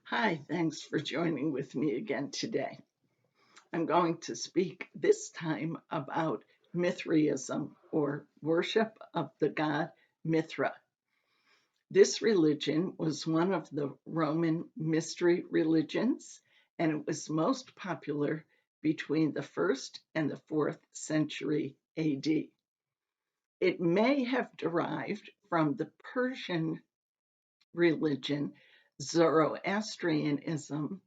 Hi, thanks for joining with me again today. I'm going to speak this time about Mithraism, or worship of the god Mithra. This religion was one of the Roman mystery religions, and it was most popular between the 1st and the 4th century AD. It may have derived from the Persian religion, Zoroastrianism,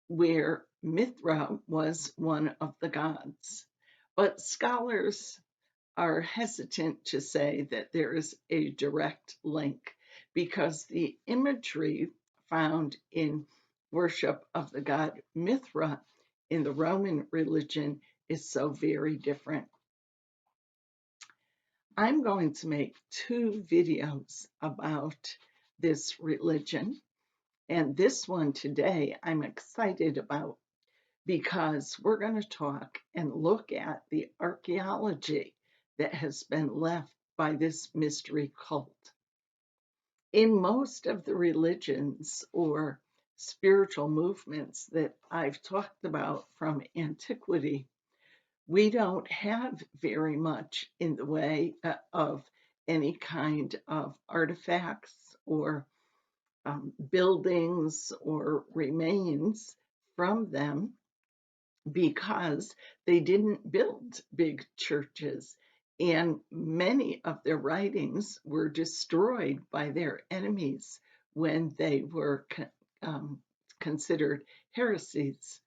where Mithra was one of the gods. But scholars are hesitant to say that there is a direct link because the imagery found in worship of the god Mithra in the Roman religion is so very different. I'm going to make two videos about this religion, and this one today I'm excited about because we're going to talk and look at the archaeology that has been left by this mystery cult. In most of the religions or spiritual movements that I've talked about from antiquity, we don't have very much in the way of any kind of artifacts or buildings or remains from them because they didn't build big churches. And many of their writings were destroyed by their enemies when they were considered heresies.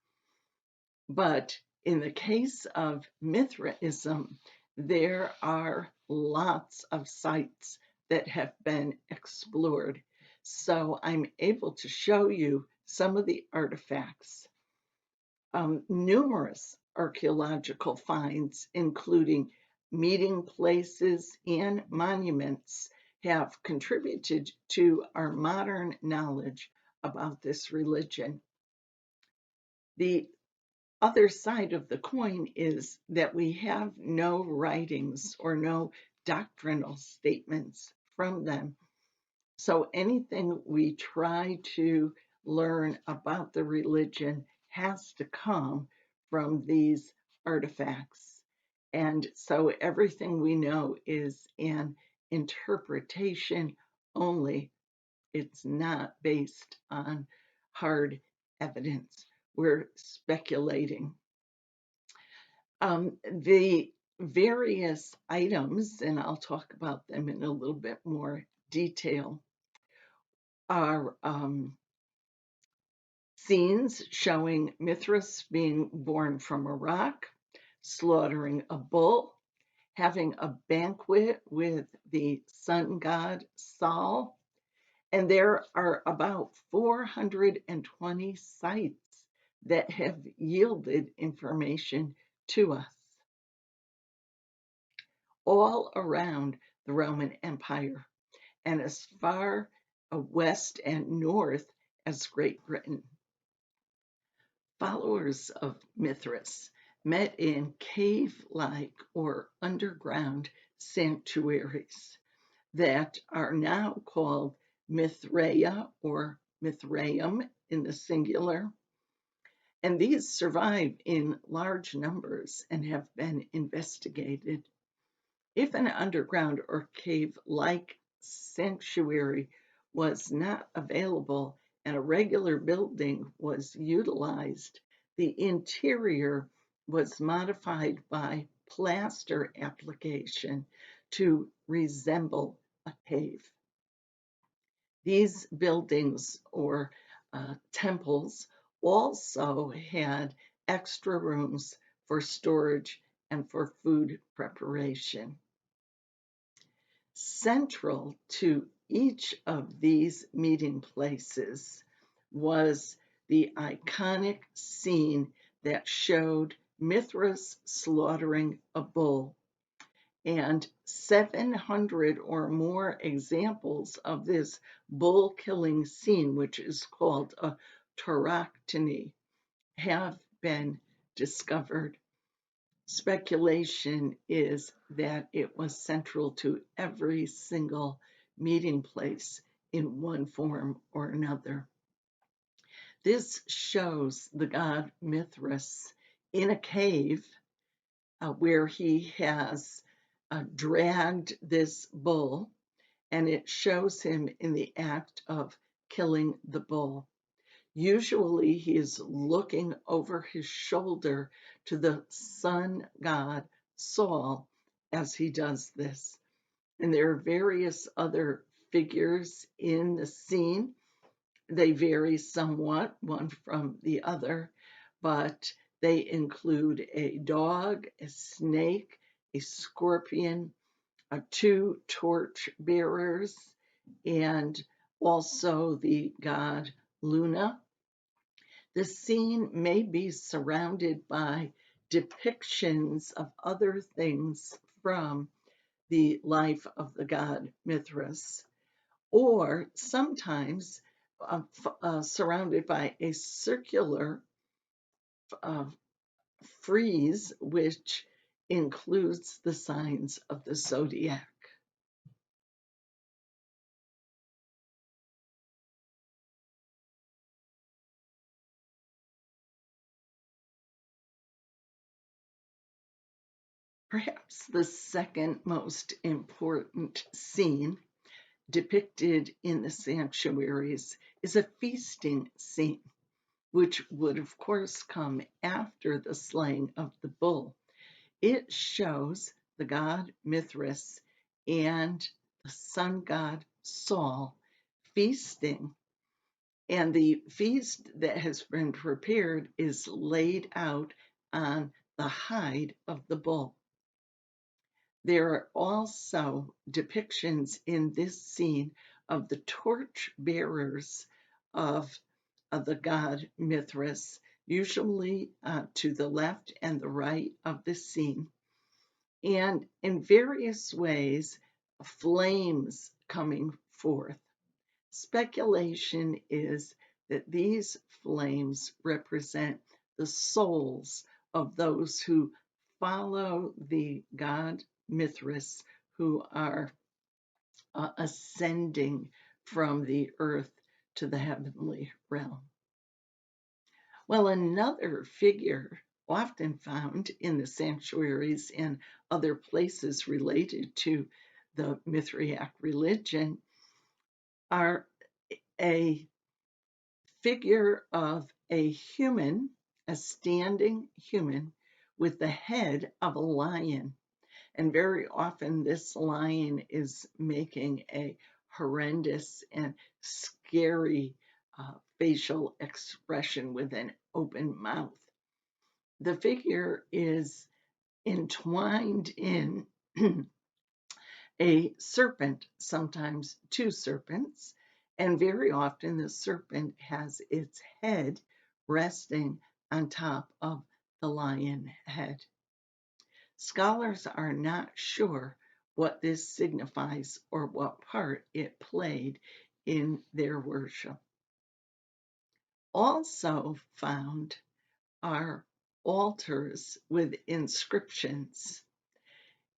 But in the case of Mithraism, there are lots of sites that have been explored. So I'm able to show you some of the artifacts. Numerous archaeological finds, including meeting places and monuments, have contributed to our modern knowledge about this religion. The other side of the coin is that we have no writings or no doctrinal statements from them. So anything we try to learn about the religion has to come from these artifacts. And so everything we know is an interpretation only. It's not based on hard evidence. We're speculating. The various items, and I'll talk about them in a little bit more detail, are scenes showing Mithras being born from a rock, slaughtering a bull, having a banquet with the sun god Sol, and there are about 420 sites that have yielded information to us all around the Roman Empire and as far west and north as Great Britain. Followers of Mithras met in cave-like or underground sanctuaries that are now called Mithraea or Mithraeum in the singular. And these survive in large numbers and have been investigated. If an underground or cave-like sanctuary was not available and a regular building was utilized, the interior was modified by plaster application to resemble a cave. These buildings or temples also had extra rooms for storage and for food preparation. Central to each of these meeting places was the iconic scene that showed Mithras slaughtering a bull, and 700 or more examples of this bull killing scene, which is called a tauroctony, have been discovered. Speculation is that it was central to every single meeting place in one form or another. This shows the god Mithras in a cave where he has dragged this bull, and it shows him in the act of killing the bull. Usually he is looking over his shoulder to the sun god Sol as he does this. And there are various other figures in the scene. They vary somewhat one from the other, but they include a dog, a snake, a scorpion, two torch bearers, and also the god Luna. The scene may be surrounded by depictions of other things from the life of the god Mithras, or sometimes surrounded by a circular uh, frieze, which includes the signs of the zodiac. Perhaps the second most important scene depicted in the sanctuaries is a feasting scene, which would, of course, come after the slaying of the bull. It shows the god Mithras and the sun god Sol feasting, and the feast that has been prepared is laid out on the hide of the bull. There are also depictions in this scene of the torch bearers of the god Mithras, usually to the left and the right of the scene, and in various ways, flames coming forth. Speculation is that these flames represent the souls of those who follow the god Mithras, who are ascending from the earth to the heavenly realm. Well, another figure often found in the sanctuaries and other places related to the Mithraic religion are a figure of a human, a standing human, with the head of a lion. And very often, this lion is making a horrendous and scary facial expression with an open mouth. The figure is entwined in a serpent, sometimes two serpents, and very often the serpent has its head resting on top of the lion head. Scholars are not sure what this signifies or what part it played in their worship. Also found are altars with inscriptions,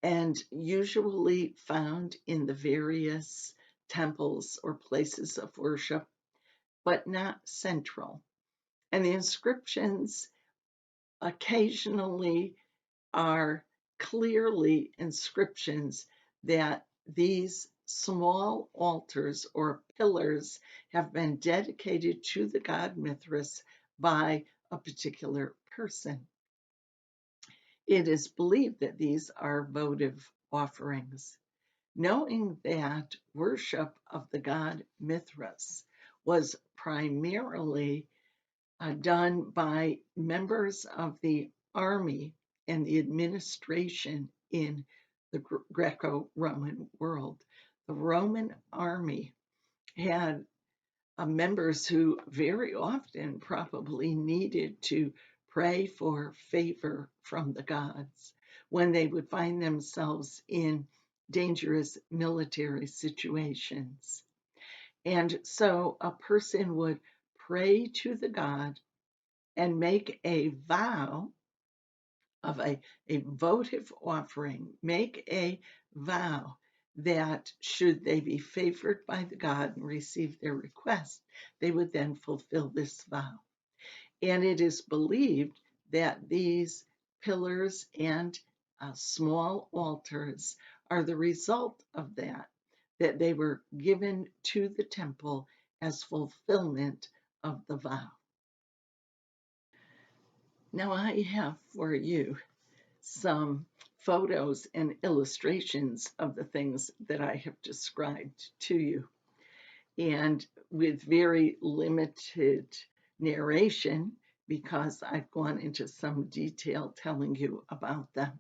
and usually found in the various temples or places of worship, but not central. And the inscriptions occasionally are clearly inscriptions that these small altars or pillars have been dedicated to the god Mithras by a particular person. It is believed that these are votive offerings. Knowing that worship of the god Mithras was primarily done by members of the army and the administration in the Greco-Roman world. The Roman army had members who very often probably needed to pray for favor from the gods when they would find themselves in dangerous military situations. And so a person would pray to the god and make a vow of a votive offering, make a vow that should they be favored by the god and receive their request, they would then fulfill this vow. And it is believed that these pillars and small altars are the result of that they were given to the temple as fulfillment of the vow. Now, I have for you some photos and illustrations of the things that I have described to you, and with very limited narration because I've gone into some detail telling you about them,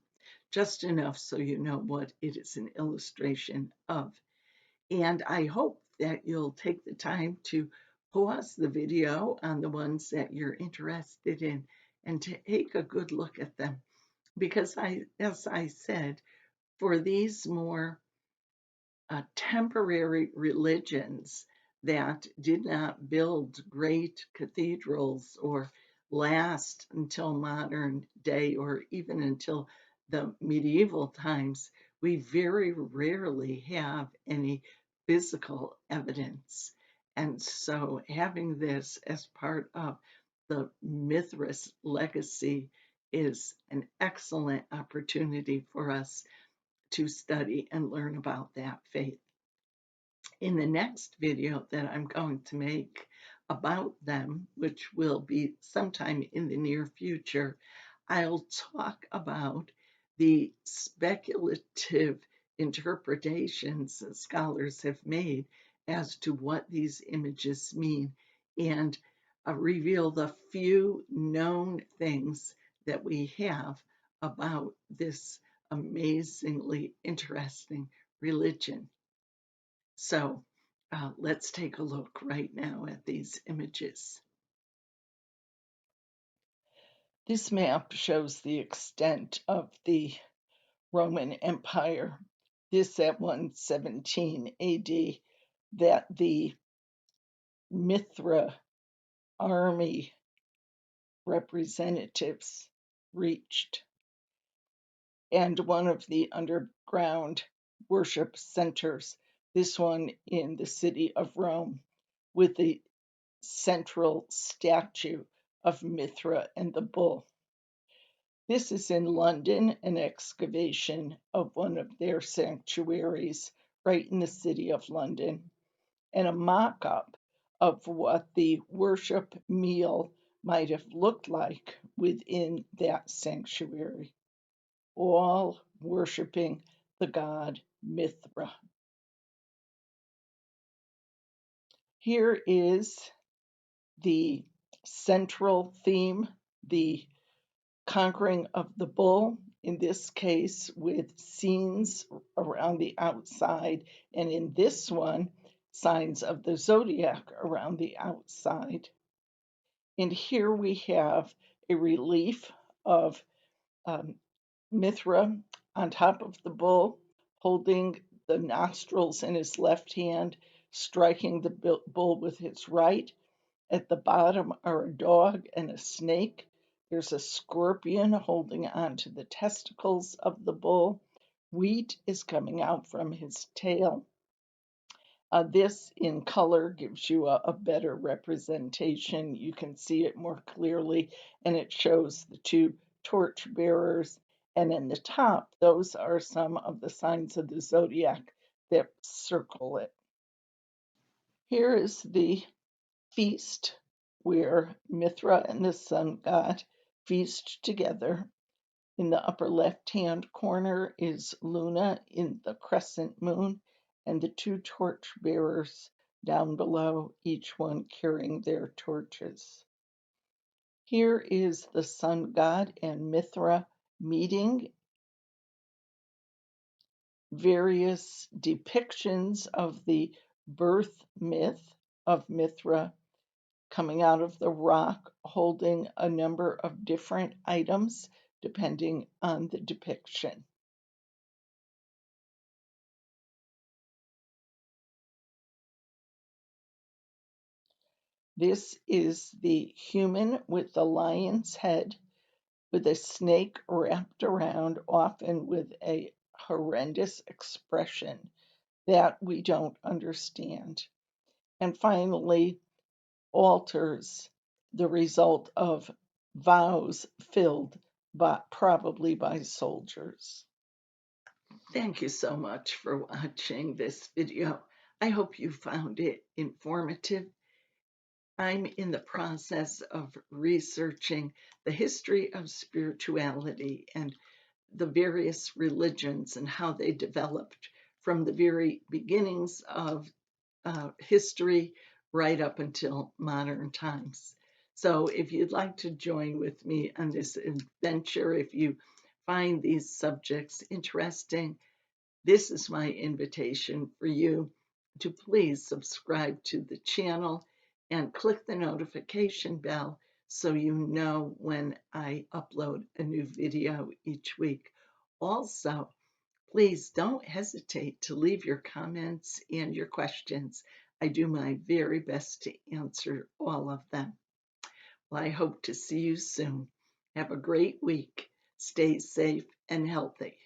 just enough so you know what it is an illustration of. And I hope that you'll take the time to pause the video on the ones that you're interested in and to take a good look at them. Because as I said, for these more temporary religions that did not build great cathedrals or last until modern day or even until the medieval times, we very rarely have any physical evidence. And so having this as part of the Mithras legacy is an excellent opportunity for us to study and learn about that faith. In the next video that I'm going to make about them, which will be sometime in the near future, I'll talk about the speculative interpretations that scholars have made as to what these images mean and reveal the few known things that we have about this amazingly interesting religion. So let's take a look right now at these images. This map shows the extent of the Roman Empire. This at 117 AD, that the Mithra army representatives reached, and one of the underground worship centers, this one in the city of Rome, with the central statue of Mithra and the bull. This is in London, an excavation of one of their sanctuaries right in the city of London, and a mock up of what the worship meal might have looked like within that sanctuary, all worshiping the god Mithra. Here is the central theme, the conquering of the bull, in this case with scenes around the outside, and in this one, signs of the zodiac around the outside. And here we have a relief of Mithra on top of the bull, holding the nostrils in his left hand, striking the bull with his right. At the bottom are a dog and a snake. There's a scorpion holding on to the testicles of the bull. Wheat is coming out from his tail. This in color gives you a better representation. You can see it more clearly, and it shows the two torch bearers. And in the top, those are some of the signs of the zodiac that circle it. Here is the feast where Mithra and the sun god feast together. In the upper left-hand corner is Luna in the crescent moon, and the two torch bearers down below, each one carrying their torches. Here is the sun god and Mithra meeting. Various depictions of the birth myth of Mithra coming out of the rock, holding a number of different items depending on the depiction. This is the human with the lion's head, with a snake wrapped around, often with a horrendous expression that we don't understand. And finally, altars, the result of vows filled probably by soldiers. Thank you so much for watching this video. I hope you found it informative. I'm in the process of researching the history of spirituality and the various religions and how they developed from the very beginnings of history right up until modern times. So if you'd like to join with me on this adventure, if you find these subjects interesting, this is my invitation for you to please subscribe to the channel and click the notification bell so you know when I upload a new video each week. Also, please don't hesitate to leave your comments and your questions. I do my very best to answer all of them. Well, I hope to see you soon. Have a great week. Stay safe and healthy.